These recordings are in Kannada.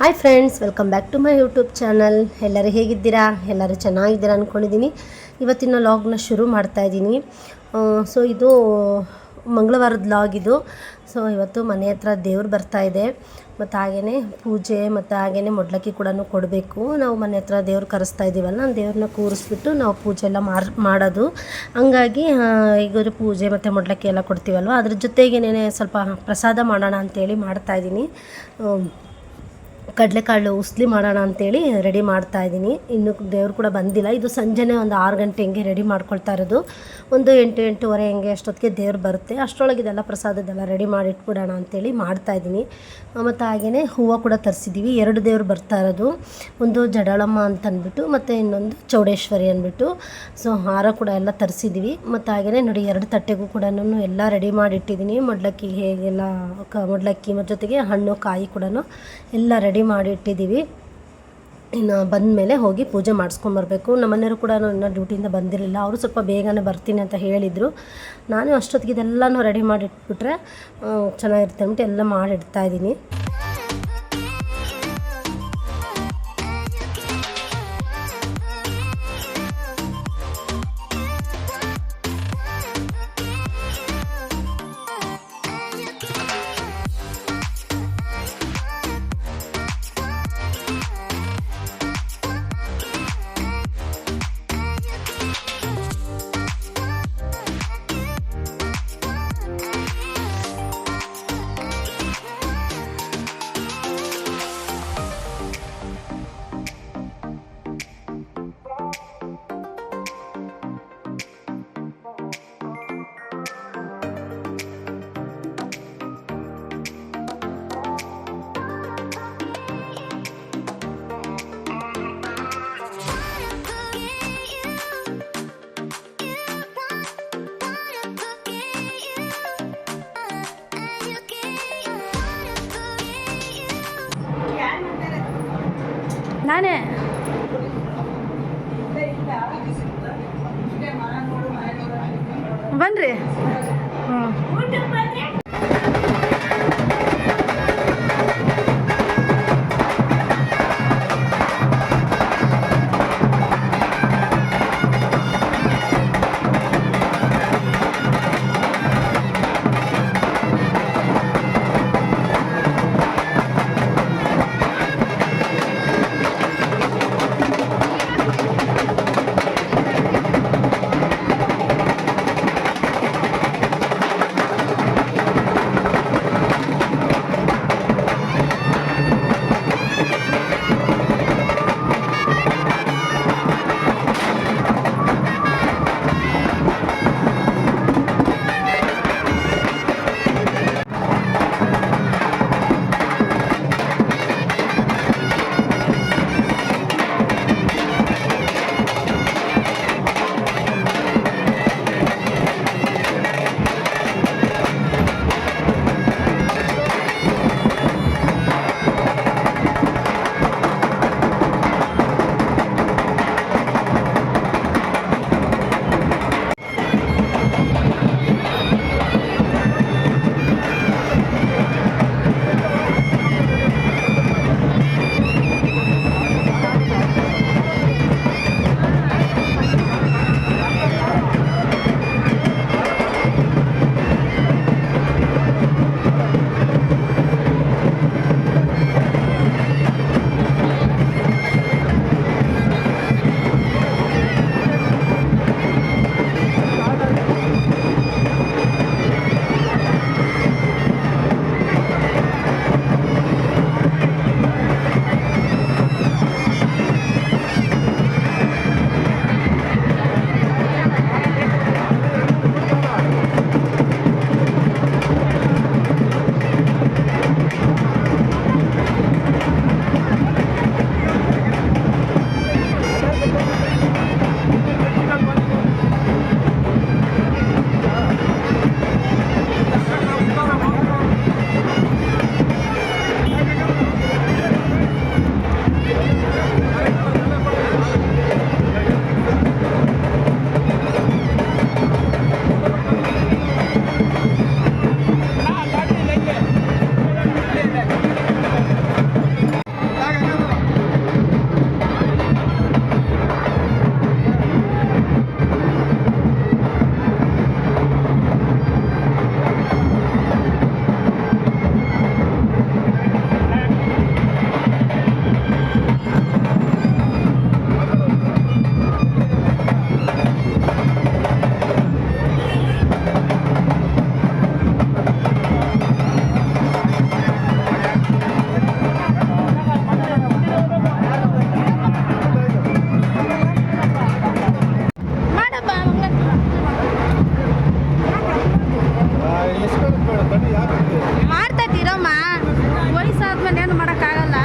Hi friends, welcome back to my YouTube channel. ಎಲ್ಲರೂ ಹೇಗಿದ್ದೀರಾ? ಎಲ್ಲರೂ ಚೆನ್ನಾಗಿದ್ದೀರಾ ಅಂದ್ಕೊಂಡಿದ್ದೀನಿ. ಇವತ್ತಿನ ಲಾಗ್ನ ಶುರು ಮಾಡ್ತಾಯಿದ್ದೀನಿ. ಇದು ಮಂಗಳವಾರದ ಲಾಗ್ ಇದು. ಇವತ್ತು ಮನೆ ಹತ್ರ ದೇವ್ರು ಬರ್ತಾಯಿದೆ, ಮತ್ತು ಹಾಗೆಯೇ ಪೂಜೆ, ಮತ್ತು ಹಾಗೆಯೇ ಮೊಡ್ಲಕ್ಕಿ ಕೂಡ ಕೊಡಬೇಕು. ನಾವು ಮನೆ ಹತ್ರ ದೇವ್ರು ಕರೆಸ್ತಾ ಇದ್ದೀವಲ್ಲ, ದೇವ್ರನ್ನ ಕೂರಿಸ್ಬಿಟ್ಟು ನಾವು ಪೂಜೆ ಎಲ್ಲ ಮಾಡೋದು. ಹಂಗಾಗಿ ಈಗ ಪೂಜೆ ಮತ್ತು ಮೊಡ್ಲಕ್ಕಿ ಎಲ್ಲ ಕೊಡ್ತೀವಲ್ವ, ಅದ್ರ ಜೊತೆಗೇನೆ ಸ್ವಲ್ಪ ಪ್ರಸಾದ ಮಾಡೋಣ ಅಂಥೇಳಿ ಮಾಡ್ತಾಯಿದ್ದೀನಿ. ಕಡಲೆಕಾಳು ಉಸ್ಲಿ ಮಾಡೋಣ ಅಂಥೇಳಿ ರೆಡಿ ಮಾಡ್ತಾಯಿದ್ದೀನಿ. ಇನ್ನು ದೇವ್ರು ಕೂಡ ಬಂದಿಲ್ಲ. ಇದು ಸಂಜೆನೇ ಒಂದು 6 ಗಂಟೆ ಹಂಗೆ ರೆಡಿ ಮಾಡ್ಕೊಳ್ತಾ ಇರೋದು. ಒಂದು 8-8:30 ಹಂಗೆ ಅಷ್ಟೊತ್ತಿಗೆ ದೇವ್ರು ಬರುತ್ತೆ. ಅಷ್ಟರೊಳಗೆ ಇದೆಲ್ಲ ಪ್ರಸಾದದ್ದೆಲ್ಲ ರೆಡಿ ಮಾಡಿ ಇಟ್ಬಿಡೋಣ ಅಂಥೇಳಿ ಮಾಡ್ತಾಯಿದ್ದೀನಿ. ಮತ್ತು ಹಾಗೆಯೇ ಹೂವು ಕೂಡ ತರಿಸಿದ್ದೀವಿ. 2 ದೇವ್ರು ಬರ್ತಾ ಇರೋದು, ಒಂದು ಜಡಾಳಮ್ಮ ಅಂತ ಅಂದ್ಬಿಟ್ಟು, ಮತ್ತು ಇನ್ನೊಂದು ಚೌಡೇಶ್ವರಿ ಅಂದ್ಬಿಟ್ಟು. ಹಾರ ಕೂಡ ಎಲ್ಲ ತರಿಸಿದ್ದೀವಿ. ಮತ್ತು ಹಾಗೆಯೇ ನೋಡಿ, 2 ತಟ್ಟೆಗೂ ಕೂಡ ಎಲ್ಲ ರೆಡಿ ಮಾಡಿ ಇಟ್ಟಿದ್ದೀನಿ. ಮೊಡ್ಲಕ್ಕಿ ಹೇಗೆಲ್ಲ ಮೊಡ್ಲಕ್ಕಿ ಮತ್ತು ಜೊತೆಗೆ ಹಣ್ಣು ಕಾಯಿ ಕೂಡ ಎಲ್ಲ ರೆಡಿ ಮಾಡಿ ಇಟ್ಟಿದ್ದೀವಿ. ಇನ್ನು ಬಂದ ಮೇಲೆ ಹೋಗಿ ಪೂಜೆ ಮಾಡಿಸ್ಕೊಂಬರ್ಬೇಕು. ನಮ್ಮ ಮನೆಯವರು ಕೂಡ ಇನ್ನೂ ಡ್ಯೂಟಿಯಿಂದ ಬಂದಿರಲಿಲ್ಲ. ಅವರು ಸ್ವಲ್ಪ ಬೇಗನೆ ಬರ್ತೀನಿ ಅಂತ ಹೇಳಿದರು. ನಾನು ಅಷ್ಟೊತ್ತಿಗೆ ಇದೆಲ್ಲನೂ ರೆಡಿ ಮಾಡಿ ಇಟ್ಬಿಟ್ರೆ ಚೆನ್ನಾಗಿರುತ್ತೆ ಅಂದ್ಬಿಟ್ಟು ಎಲ್ಲ ಮಾಡಿ ಇಡ್ತಾಯಿದ್ದೀನಿ. ನಾನೇ ಬನ್ರಿ. ಮಾಡ್ತೈತಿರಮ್ಮ, ವಯಸ್ಸಾದ್ಮೇಲೆ ಏನು ಮಾಡೋಕ್ಕಾಗಲ್ಲ.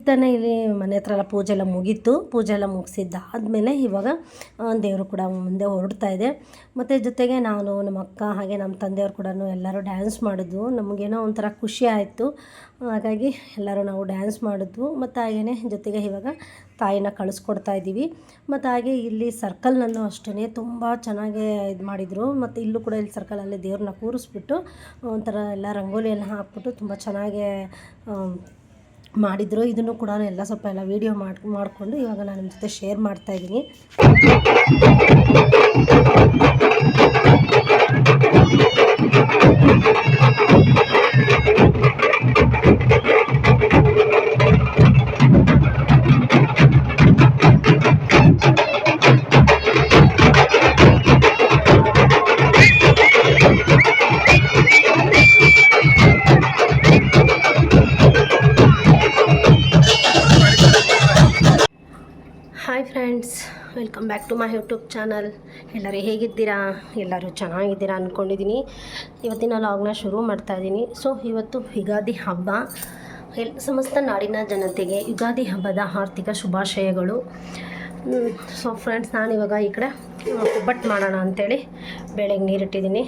ತಾನೇ ಇಲ್ಲಿ ಮನೆ ಹತ್ರ ಎಲ್ಲ ಪೂಜೆ ಎಲ್ಲ ಮುಗೀತು. ಪೂಜೆ ಎಲ್ಲ ಮುಗಿಸಿದ್ದಾದಮೇಲೆ ಇವಾಗ ದೇವರು ಕೂಡ ಮುಂದೆ ಹೊರಡ್ತಾ ಇದೆ. ಮತ್ತು ಜೊತೆಗೆ ನಾನು, ನಮ್ಮ ಅಕ್ಕ, ಹಾಗೆ ನಮ್ಮ ತಂದೆಯವರು ಕೂಡ ಎಲ್ಲರೂ ಡ್ಯಾನ್ಸ್ ಮಾಡಿದ್ವು. ನಮಗೇನೋ ಒಂಥರ ಖುಷಿ ಆಯಿತು. ಹಾಗಾಗಿ ಎಲ್ಲರೂ ನಾವು ಡ್ಯಾನ್ಸ್ ಮಾಡಿದ್ವು. ಮತ್ತು ಹಾಗೆಯೇ ಜೊತೆಗೆ ಇವಾಗ ತಾಯಿನ ಕಳಿಸ್ಕೊಡ್ತಾ ಇದ್ದೀವಿ. ಮತ್ತು ಹಾಗೆ ಇಲ್ಲಿ ಸರ್ಕಲ್ನಲ್ಲೂ ಅಷ್ಟೇ ತುಂಬ ಚೆನ್ನಾಗಿ ಇದು ಮಾಡಿದರು. ಮತ್ತು ಇಲ್ಲೂ ಕೂಡ ಇಲ್ಲಿ ಸರ್ಕಲಲ್ಲಿ ದೇವ್ರನ್ನ ಕೂರಿಸ್ಬಿಟ್ಟು ಒಂಥರ ಎಲ್ಲ ರಂಗೋಲಿ ಎಲ್ಲ ಹಾಕ್ಬಿಟ್ಟು ತುಂಬ ಚೆನ್ನಾಗಿ ಮಾಡಿದರು. ಇದನ್ನು ಕೂಡ ಎಲ್ಲ ಸ್ವಲ್ಪ ಎಲ್ಲ ವೀಡಿಯೋ ಮಾಡಿಕೊಂಡು ಇವಾಗ ನಾನು ನಿಮ್ಮ ಜೊತೆ ಶೇರ್ ಮಾಡ್ತಾಯಿದ್ದೀನಿ. Hi friends, welcome back to my YouTube channel. ಎಲ್ಲರೂ ಹೇಗಿದ್ದೀರಾ? ಎಲ್ಲರೂ ಚೆನ್ನಾಗಿದ್ದೀರಾ ಅಂದ್ಕೊಂಡಿದ್ದೀನಿ. ಇವತ್ತಿನ ಲಾಗ್ನ ಶುರು ಮಾಡ್ತಾಯಿದ್ದೀನಿ. ಸೊ ಇವತ್ತು ಯುಗಾದಿ ಹಬ್ಬ. ಸಮಸ್ತ ನಾಡಿನ ಜನತೆಗೆ ಯುಗಾದಿ ಹಬ್ಬದ ಆರ್ಥಿಕ ಶುಭಾಶಯಗಳು. ಸೊ ಫ್ರೆಂಡ್ಸ್, ನಾನಿವಾಗ ಈ ಕಡೆ ಒಬ್ಬಟ್ಟು ಮಾಡೋಣ ಅಂಥೇಳಿ ಬೇಳೆಗೆ ನೀರಿಟ್ಟಿದ್ದೀನಿ.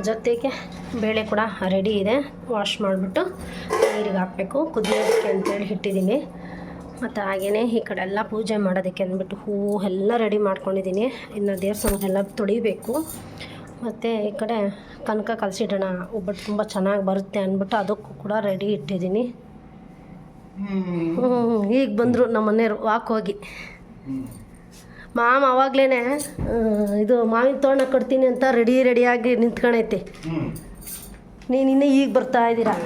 ಜೊತೆಗೆ ಬೇಳೆ ಕೂಡ ರೆಡಿ ಇದೆ. ವಾಶ್ ಮಾಡಿಬಿಟ್ಟು ನೀರಿಗೆ ಹಾಕಬೇಕು, ಕುದಿಯೋದಕ್ಕೆ ಅಂತೇಳಿ ಇಟ್ಟಿದ್ದೀನಿ. ಮತ್ತು ಹಾಗೆಯೇ ಈ ಕಡೆ ಎಲ್ಲ ಪೂಜೆ ಮಾಡೋದಕ್ಕೆ ಅಂದ್ಬಿಟ್ಟು ಹೂವು ಎಲ್ಲ ರೆಡಿ ಮಾಡ್ಕೊಂಡಿದ್ದೀನಿ. ಇನ್ನು ದೇವ್ರ ಸಾಮಾನು ಎಲ್ಲ ತೊಳಿಬೇಕು. ಮತ್ತು ಈ ಕಡೆ ಕನಕ ಕಲಸಿಡೋಣ, ಒಬ್ಬಟ್ಟು ತುಂಬ ಚೆನ್ನಾಗಿ ಬರುತ್ತೆ ಅಂದ್ಬಿಟ್ಟು ಅದಕ್ಕೂ ಕೂಡ ರೆಡಿ ಇಟ್ಟಿದ್ದೀನಿ. ಈಗ ಬಂದರು ನಮ್ಮ ಮನೆಯವರು ವಾಕ್ ಹೋಗಿ. ಮಾಮ ಅವಾಗಲೇ ಇದು ಮಾವಿನ ತೋರಣ ಕಟ್ತೀನಿ ಅಂತ ರೆಡಿಯಾಗಿ ನಿಂತ್ಕೊಂಡೈತೆ. ನೀನು ಈಗ ಬರ್ತಾ ಇದ್ದೀರಾ?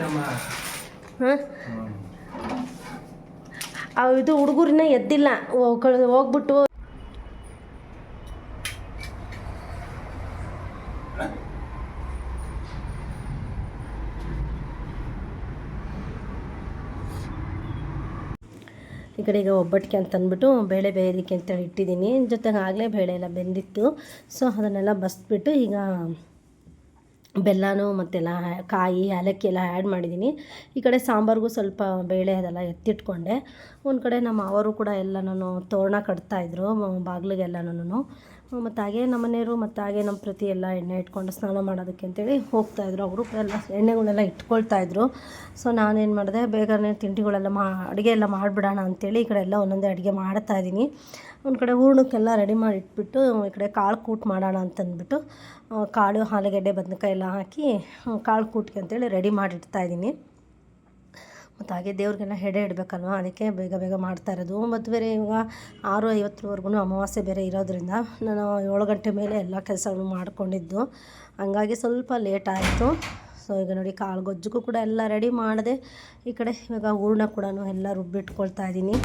ಹಾಂ, ಇದು ಹುಡುಗರನ್ನ ಎದ್ದಿಲ್ಲ, ಹೋಗ್ಬಿಟ್ಟು ಈ ಕಡೆ ಈಗ ಒಬ್ಬಟ್ಟಿಗೆ ಅಂತ ಅಂದ್ಬಿಟ್ಟು ಬೇಳೆ ಬೇಯೋದಕ್ಕೆ ಅಂತೇಳಿ ಇಟ್ಟಿದ್ದೀನಿ. ಜೊತೆಗೆ ಆಗಲೇ ಬೇಳೆ ಎಲ್ಲ ಬೆಂದಿತ್ತು. ಸೊ ಅದನ್ನೆಲ್ಲ ಬಸ್ಬಿಟ್ಟು ಈಗ ಬೆಲ್ಲನೂ ಮತ್ತೆಲ್ಲ ಕಾಯಿ ಏಲಕ್ಕಿ ಎಲ್ಲ ಆ್ಯಡ್ ಮಾಡಿದ್ದೀನಿ. ಈ ಕಡೆ ಸಾಂಬಾರಿಗೂ ಸ್ವಲ್ಪ ಬೇಳೆ ಅದೆಲ್ಲ ಎತ್ತಿಟ್ಕೊಂಡೆ. ಒಂದು ಕಡೆ ನಮ್ಮ ಅವರು ಕೂಡ ಎಲ್ಲನೂ ತೋರಣ ಕಟ್ತಾಯಿದ್ರು ಬಾಗಿಲಿಗೆಲ್ಲನೂ. ಮತ್ತು ಹಾಗೆ ನಮ್ಮ ಮನೆಯವರು ಮತ್ತು ಹಾಗೆ ನಮ್ಮ ಪ್ರತಿ ಎಲ್ಲ ಎಣ್ಣೆ ಇಟ್ಕೊಂಡು ಸ್ನಾನ ಮಾಡೋದಕ್ಕೆ ಅಂತೇಳಿ ಹೋಗ್ತಾಯಿದ್ರು. ಅವರು ಕೂಡ ಎಲ್ಲ ಎಣ್ಣೆಗಳೆಲ್ಲ ಇಟ್ಕೊಳ್ತಾಯಿದ್ರು. ಸೊ ನಾನೇನು ಮಾಡಿದೆ, ಬೇಗನೆ ತಿಂಡಿಗಳೆಲ್ಲ ಅಡುಗೆ ಎಲ್ಲ ಮಾಡಿಬಿಡೋಣ ಅಂಥೇಳಿ ಈ ಕಡೆ ಎಲ್ಲ ಒಂದೊಂದೇ ಅಡುಗೆ ಮಾಡ್ತಾಯಿದ್ದೀನಿ. ಒಂದು ಕಡೆ ಹೂರ್ಣಕ್ಕೆಲ್ಲ ರೆಡಿ ಮಾಡಿ ಇಟ್ಬಿಟ್ಟು ಈ ಕಡೆ ಕಾಳು ಕೂಟ್ ಮಾಡೋಣ ಅಂತಂದ್ಬಿಟ್ಟು ಕಾಳು, ಆಲೂಗಡ್ಡೆ, ಬದನೆಕಾಯಿ ಎಲ್ಲ ಹಾಕಿ ಕಾಳು ಕೂಟ್ಗೆ ಅಂತೇಳಿ ರೆಡಿ ಮಾಡಿಡ್ತಾಯಿದ್ದೀನಿ. ಮತ್ತು ಹಾಗೆ ದೇವ್ರಿಗೆಲ್ಲ ಎಡೆ ಇಡಬೇಕಲ್ವ, ಅದಕ್ಕೆ ಬೇಗ ಬೇಗ ಮಾಡ್ತಾ ಇರೋದು. ಮತ್ತು ಬೇರೆ ಇವಾಗ 6:50ವರೆಗೂ ಅಮಾವಾಸ್ಯೆ ಬೇರೆ ಇರೋದ್ರಿಂದ ನಾನು 7 ಗಂಟೆ ಮೇಲೆ ಎಲ್ಲ ಕೆಲಸಗಳು ಮಾಡ್ಕೊಂಡಿದ್ದು, ಹಂಗಾಗಿ ಸ್ವಲ್ಪ ಲೇಟ್ ಆಯಿತು. ಸೊ ಈಗ ನೋಡಿ ಕಾಳು ಗೊಜ್ಜಿಗೂ ಕೂಡ ಎಲ್ಲ ರೆಡಿ ಮಾಡಿದೆ. ಈ ಕಡೆ ಇವಾಗ ಹೂರ್ಣ ಕೂಡ ಎಲ್ಲ ರುಬ್ಬಿಟ್ಕೊಳ್ತಾ ಇದ್ದೀನಿ.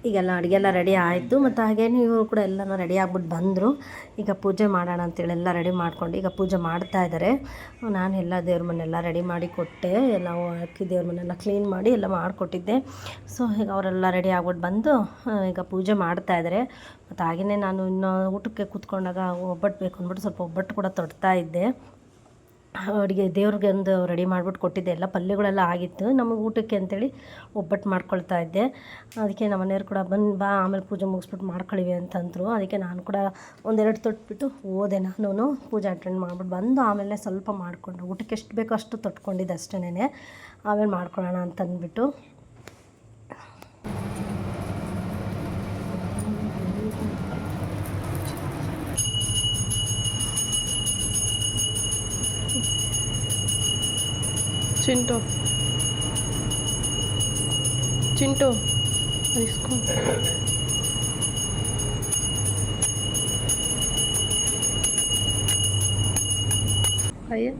ಈಗೆಲ್ಲ ಅಡುಗೆ ಎಲ್ಲ ರೆಡಿ ಆಯಿತು. ಮತ್ತು ಹಾಗೇನು ಇವರು ಕೂಡ ಎಲ್ಲನೂ ರೆಡಿ ಆಗ್ಬಿಟ್ಟು ಬಂದರು. ಈಗ ಪೂಜೆ ಮಾಡೋಣ ಅಂತೇಳಿ ಎಲ್ಲ ರೆಡಿ ಮಾಡ್ಕೊಂಡು ಈಗ ಪೂಜೆ ಮಾಡ್ತಾಯಿದ್ದಾರೆ. ನಾನು ಎಲ್ಲ ದೇವ್ರ ಮನೆಯೆಲ್ಲ ರೆಡಿ ಮಾಡಿ ಕೊಟ್ಟೆ. ನಾವು ಅಕ್ಕಿ ದೇವ್ರ ಮನೆಯೆಲ್ಲ ಕ್ಲೀನ್ ಮಾಡಿ ಎಲ್ಲ ಮಾಡಿಕೊಟ್ಟಿದ್ದೆ. ಸೊ ಈಗ ಅವರೆಲ್ಲ ರೆಡಿ ಆಗ್ಬಿಟ್ಟು ಬಂದು ಈಗ ಪೂಜೆ ಮಾಡ್ತಾಯಿದ್ದಾರೆ. ಮತ್ತು ಹಾಗೆಯೇ ನಾನು ಇನ್ನು ಊಟಕ್ಕೆ ಕೂತ್ಕೊಂಡಾಗ ಒಬ್ಬಟ್ಟು ಬೇಕು ಅಂದ್ಬಿಟ್ಟು ಸ್ವಲ್ಪ ಒಬ್ಬಟ್ಟು ಕೂಡ ತೊಡ್ತಾ ಇದ್ದೆ. ಅಡುಗೆ ದೇವ್ರಿಗೆ ಒಂದು ರೆಡಿ ಮಾಡಿಬಿಟ್ಟು ಕೊಟ್ಟಿದ್ದೆ. ಎಲ್ಲ ಪಲ್ಯಗಳೆಲ್ಲ ಆಗಿತ್ತು. ನಮಗೆ ಊಟಕ್ಕೆ ಅಂತೇಳಿ ಒಬ್ಬಟ್ಟು ಮಾಡ್ಕೊಳ್ತಾ ಇದ್ದೆ. ಅದಕ್ಕೆ ನಮ್ಮ ಮನೆಯವ್ರು ಕೂಡ ಬಾ ಆಮೇಲೆ ಪೂಜೆ ಮುಗಿಸ್ಬಿಟ್ಟು ಮಾಡ್ಕೊಳ್ಳಿವಿ ಅಂತಂದರು. ಅದಕ್ಕೆ ನಾನು ಕೂಡ ಒಂದೆರಡು ತೊಟ್ಬಿಟ್ಟು ಹೋದೆ. ನಾನು ಪೂಜೆ ಅಟೆಂಡ್ ಮಾಡ್ಬಿಟ್ಟು ಬಂದು ಆಮೇಲೆ ಸ್ವಲ್ಪ ಮಾಡಿಕೊಂಡು ಊಟಕ್ಕೆ ಎಷ್ಟು ಬೇಕೋ ಅಷ್ಟು ತೊಟ್ಕೊಂಡಿದ್ದೆ ಅಷ್ಟೇ. ಆಮೇಲೆ ಮಾಡ್ಕೊಳ್ಳೋಣ ಅಂತಂದ್ಬಿಟ್ಟು चिंटू चिंटू इसको आइए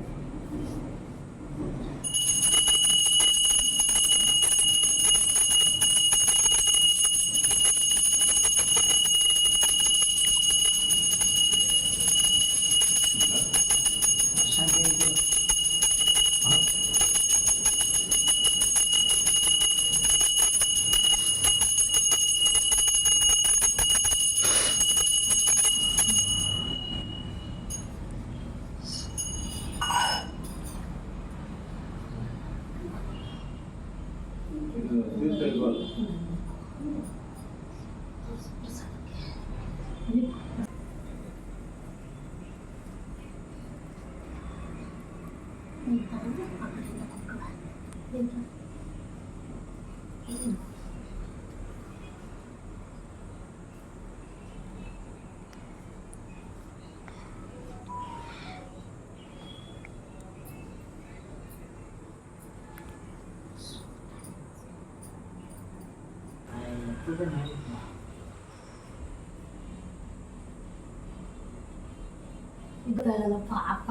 ಪಾಪ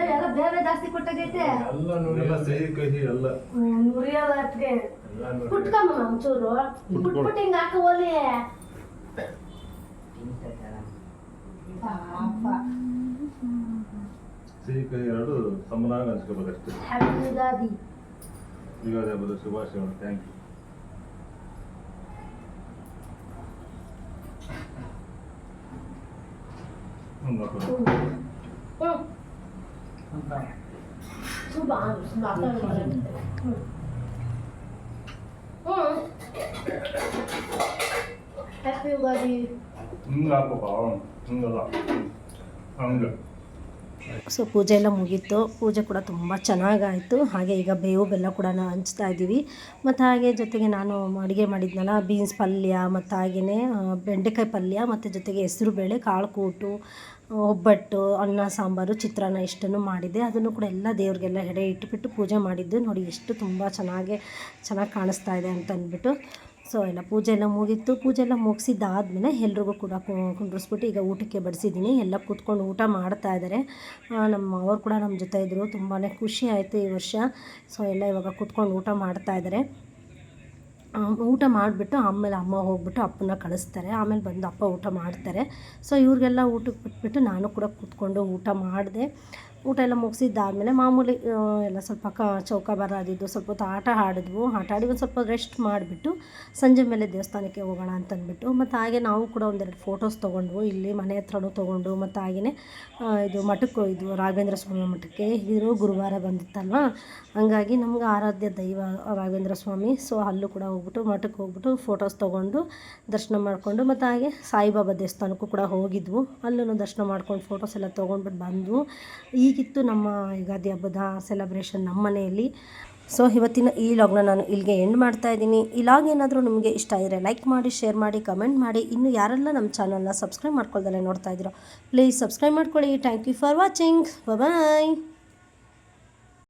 ಎಲ್ಲ ಬೇರೆ ಜಾಸ್ತಿ ಕೊಟ್ಟಾಗೈತೆ ಎಲ್ಲ ಸಿಹಿ ಕಹಿ ಎಲ್ಲ ನುರಿಯೋದಕ್ಕೆ ಕುಟ್ಕಮ್ಮ ಒಂಚೂರು ಕುಟ್ಬಿಟ್ಟು ಹಿಂಗೆ ಹಾಕ ಹೋಲಿ ಪಾಪ ಸಿಹಿ ಕಹಿ ಎರಡು ಸಮನಾಗಿ ಹಂಚ್ಕೋಬೇಕಷ್ಟೇ. ಹ್ಯಾಪಿ ಯುಗಾದಿ. ಯುಗಾದಿ ಹಬ್ಬದ ಶುಭಾಶಯಗಳು. Thank you. ಹ್ಯಾಪಿ ಯುಗಾದಿ. ಹಿಂಗೆ ಹಾಕೋಪ್ಪ, ಹಿಂಗಲ್ಲ ಹಂಗೆ. ಸೊ ಪೂಜೆ ಎಲ್ಲ ಮುಗೀತು. ಪೂಜೆ ಕೂಡ ತುಂಬ ಚೆನ್ನಾಗಾಯಿತು. ಹಾಗೆ ಈಗ ಬೇವು ಬೆಲ್ಲ ಕೂಡ ಹಂಚ್ತಾ ಇದ್ದೀವಿ. ಮತ್ತು ಹಾಗೆ ಜೊತೆಗೆ ನಾನು ಅಡುಗೆ ಮಾಡಿದ್ನಲ್ಲ, ಬೀನ್ಸ್ ಪಲ್ಯ ಮತ್ತು ಹಾಗೆಯೇ ಬೆಂಡೆಕಾಯಿ ಪಲ್ಯ ಮತ್ತು ಜೊತೆಗೆ ಹೆಸರು ಬೇಳೆ, ಕಾಳು ಕೂಟು, ಒಬ್ಬಟ್ಟು, ಅನ್ನ ಸಾಂಬಾರು, ಚಿತ್ರಾನ್ನ ಇಷ್ಟನ್ನು ಮಾಡಿದ್ದೆ. ಅದನ್ನು ಕೂಡ ಎಲ್ಲ ದೇವ್ರಿಗೆಲ್ಲ ಎಡೆ ಇಟ್ಟುಬಿಟ್ಟು ಪೂಜೆ ಮಾಡಿದ್ದು. ನೋಡಿ ಎಷ್ಟು ತುಂಬ ಚೆನ್ನಾಗಿ ಕಾಣಿಸ್ತಾ ಇದೆ ಅಂತ ಅಂದ್ಬಿಟ್ಟು. ಸೊ ಎಲ್ಲ ಪೂಜೆ ಎಲ್ಲ ಮುಗೀತು. ಪೂಜೆ ಎಲ್ಲ ಮುಗಿಸಿದ್ದಾದಮೇಲೆ ಎಲ್ರಿಗೂ ಕೂಡ ಕುಂಡ್ರಿಸ್ಬಿಟ್ಟು ಈಗ ಊಟಕ್ಕೆ ಬಡಿಸಿದ್ದೀನಿ. ಎಲ್ಲ ಕೂತ್ಕೊಂಡು ಊಟ ಮಾಡ್ತಾ ಇದ್ದಾರೆ. ನಮ್ಮ ಅವರು ಕೂಡ ನಮ್ಮ ಜೊತೆ ಇದ್ದರು. ತುಂಬಾ ಖುಷಿ ಆಯಿತು ಈ ವರ್ಷ. ಸೊ ಎಲ್ಲ ಇವಾಗ ಕೂತ್ಕೊಂಡು ಊಟ ಮಾಡ್ತಾ ಇದ್ದಾರೆ. ಊಟ ಮಾಡಿಬಿಟ್ಟು ಆಮೇಲೆ ಅಮ್ಮ ಹೋಗ್ಬಿಟ್ಟು ಅಪ್ಪನ ಕಳಿಸ್ತಾರೆ. ಆಮೇಲೆ ಬಂದು ಅಪ್ಪ ಊಟ ಮಾಡ್ತಾರೆ. ಸೊ ಇವ್ರಿಗೆಲ್ಲ ಊಟಕ್ಕೆ ಬಿಟ್ಬಿಟ್ಟು ನಾನು ಕೂಡ ಕೂತ್ಕೊಂಡು ಊಟ ಮಾಡಿದೆ. ಊಟ ಎಲ್ಲ ಮುಗಿಸಿದ್ದಾದಮೇಲೆ ಮಾಮೂಲಿ ಎಲ್ಲ ಸ್ವಲ್ಪ ಚೌಕಾಬಾರ ಆದಿದ್ದು ಸ್ವಲ್ಪ ಹೊತ್ತು ಆಟ ಆಡಿದ್ವು. ಆಟ ಆಡಿ ಒಂದು ಸ್ವಲ್ಪ ರೆಸ್ಟ್ ಮಾಡಿಬಿಟ್ಟು ಸಂಜೆ ಮೇಲೆ ದೇವಸ್ಥಾನಕ್ಕೆ ಹೋಗೋಣ ಅಂತಂದ್ಬಿಟ್ಟು, ಮತ್ತು ಹಾಗೆ ನಾವು ಕೂಡ ಒಂದೆರಡು ಫೋಟೋಸ್ ತೊಗೊಂಡ್ವು. ಇಲ್ಲಿ ಮನೆ ಹತ್ರನೂ ತೊಗೊಂಡು, ಮತ್ತು ಹಾಗೆಯೇ ಇದು ಮಠಕ್ಕೆ ಹೋಗಿದ್ವು, ರಾಘವೇಂದ್ರ ಸ್ವಾಮಿ ಮಠಕ್ಕೆ. ಇದು ಗುರುವಾರ ಬಂದಿತ್ತಲ್ವ, ಹಂಗಾಗಿ ನಮ್ಗೆ ಆರಾಧ್ಯ ದೈವ ರಾಘವೇಂದ್ರ ಸ್ವಾಮಿ. ಸೊ ಅಲ್ಲೂ ಕೂಡ ಹೋಗ್ಬಿಟ್ಟು ಮಠಕ್ಕೆ ಹೋಗ್ಬಿಟ್ಟು ಫೋಟೋಸ್ ತೊಗೊಂಡು ದರ್ಶನ ಮಾಡಿಕೊಂಡು, ಮತ್ತು ಹಾಗೆ ಸಾಯಿಬಾಬಾ ದೇವಸ್ಥಾನಕ್ಕೂ ಕೂಡ ಹೋಗಿದ್ವು. ಅಲ್ಲೂ ದರ್ಶನ ಮಾಡ್ಕೊಂಡು ಫೋಟೋಸ್ ಎಲ್ಲ ತೊಗೊಂಡ್ಬಿಟ್ಟು ಬಂದ್ವು. ಈಗಿತ್ತು ನಮ್ಮ ಯುಗಾದಿ ಹಬ್ಬದ ಸೆಲೆಬ್ರೇಷನ್ ನಮ್ಮ ಮನೆಯಲ್ಲಿ. ಸೊ ಇವತ್ತಿನ ಈ ಲಾಗ್ನ ನಾನು ಇಲ್ಲಿಗೆ ಎಂಡ್ ಮಾಡ್ತಾ ಇದ್ದೀನಿ. ಈ ಲಾಗ್ ಏನಾದರೂ ನಿಮಗೆ ಇಷ್ಟ ಆದರೆ ಲೈಕ್ ಮಾಡಿ, ಶೇರ್ ಮಾಡಿ, ಕಮೆಂಟ್ ಮಾಡಿ. ಇನ್ನು ಯಾರೆಲ್ಲ ನಮ್ಮ ಚಾನಲ್ನ ಸಬ್ಸ್ಕ್ರೈಬ್ ಮಾಡ್ಕೊಳ್ದಲ್ಲೇ ನೋಡ್ತಾ ಇದ್ದೀರೋ ಪ್ಲೀಸ್ ಸಬ್ಸ್ಕ್ರೈಬ್ ಮಾಡ್ಕೊಳ್ಳಿ. Thank you for watching. Bye.